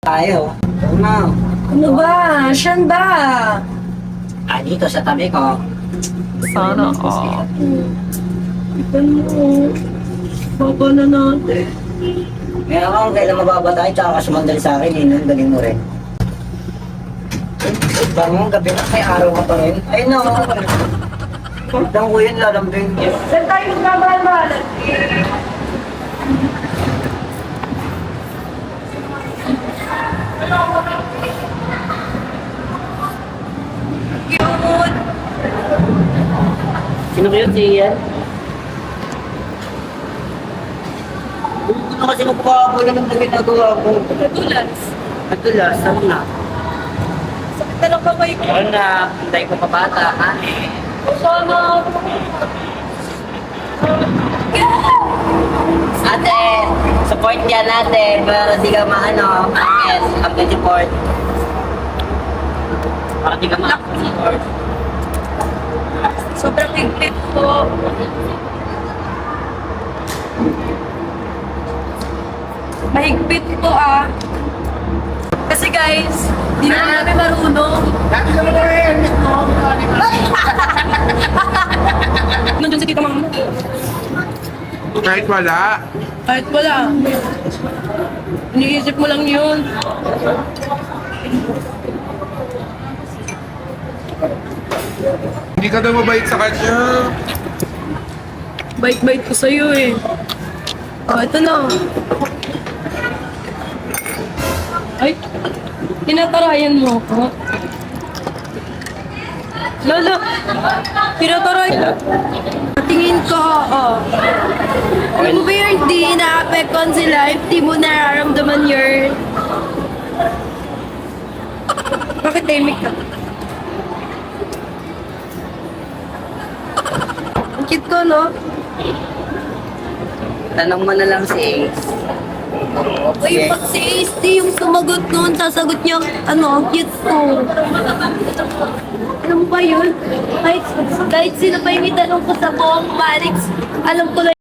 Tayo. Una. Ano ba? Saan ba? Dito sa tabi ko. Sana all. Ipan mo. Baba na natin. Kaya kung kailan mababatay, tsaka ka sumandali sa akin, yun, galing mo rin. Bangon gabi na, may araw ka pa rin. Ay no. Pagdang ko yun, lalambing yun. Saan tayo magmamahal-mahal? Cute! Sino kayo si Ian? Ano kasi magpapabula ng ginagawa ko? Tulas. Natulas, ano na? Sakit na lang ba kayo? Ano na, hintay ko pa bata, ha? Sana. Ate, support yan natin para di ka maano, yes, ang 24. Para di ka ma-support. Sobrang higpit po. Mahigpit po ah. Kasi guys, di naman namin marunong. Nandun si Tita Mama. Kahit wala. Kahit wala. Iniisip mo lang yun. Hindi ka daw mabait sa kanya. Bait-bait ko sa'yo eh. Oh, ito na. Ay, tinatarayan mo ako. Lolo, tinatarayan. Tingin ko, oo. Alam mo ba yung hindi na-apekon sila if di mo nararamdaman your... Bakit tahimik ka? Ang cute ko, no? Tanong mo na lang si Ace. Uy, pag si Ace di yung sumagot noon, sasagot niya, ano, ang cute ko. Alam mo ba yun? Kahit sino pa yung itanong ko sa buong Marix, alam ko lang